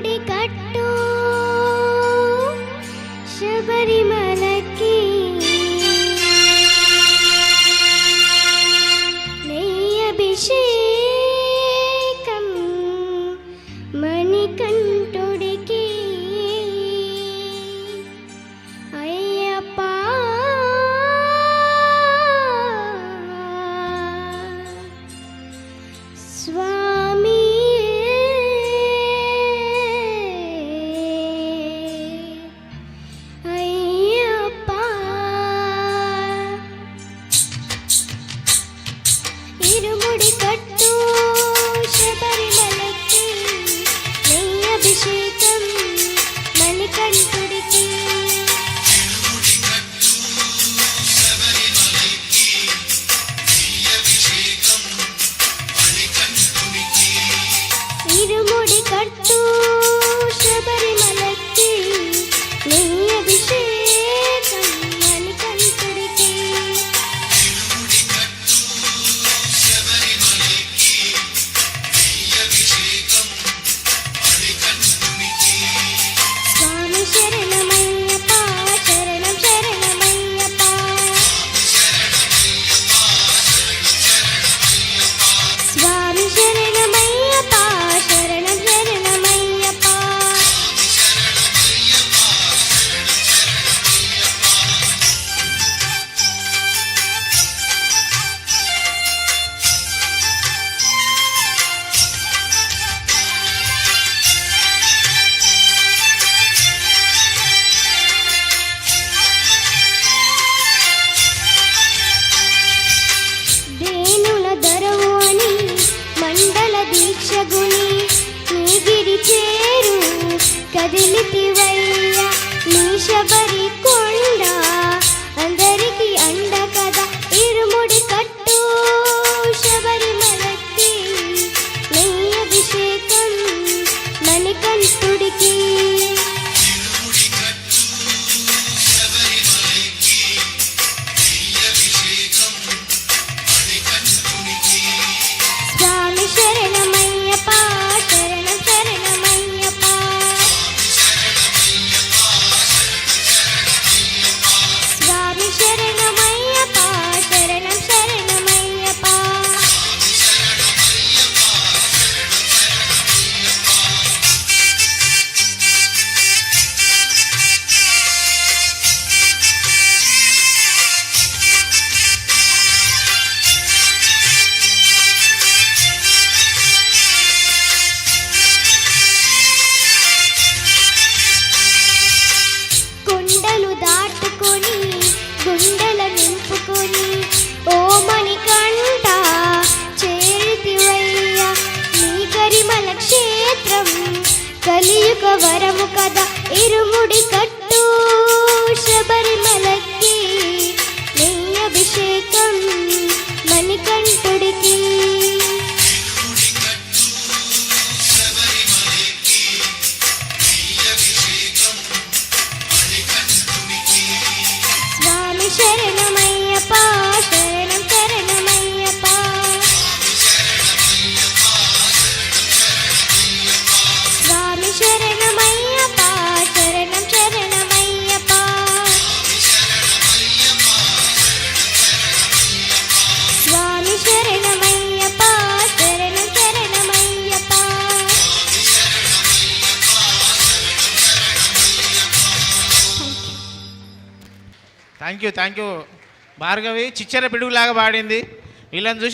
ఇరుముడి కట్టు శబరిమలకి నెయ్యభిషేకం మణికంఠుడికి అయ్యప్ప స్వామి అయ్యప్ప ఇరుముడి కట్టు శబరిమలకి నెయ్యభిషేకం మణికంఠుడికి ఇరుముడి కట్టు శబరిమలకి నెయ్యభిషేకం మణికంఠుడికి స్వామి శరణమయ్యప్ప శరణం శరణమయ్యప్ప స్వామి శరణమయ్యప్ప శరణం శరణమయ్యప్ప దేనుల దరవు అని మండల దీక్షగుని నీ గిరి చేరు కదిలితివయ్య నీ శబరి కొండ అందరికి అండ కదా ఇరుముడి కట్టు శబరిమలకి నెయ్యభిషేకం మణికంఠుడికి స్వామి శరణమయ్యప్ప శరణం శరణమయ్యప్ప స్వామి శరణమయ్యప్ప శరణం శరణమయ్యప్ప కొండలు దాటుకొని గుండెల నింపుకొని ఓ మణికంఠ చేరితివయ్య నీ కరిమల క్షేత్రం కలియుగ వరము కదా ఇరుముడి కట్టు శబరిమలకి నెయ్యభిషేకం మణికంఠుడికి స్వామి శరణమయ్యప్ప శరణం శరణమయ్యప్ప స్వామి శరణమయ్యప్ప శరణం శరణమయ్యప్ప స్వామి శరణమయ్యప్ప శరణం శరణమయ్యప్ప థ్యాంక్ యూ భార్గవి చిచ్చర పిడుగులాగా పాడింది. వీళ్ళని చూసి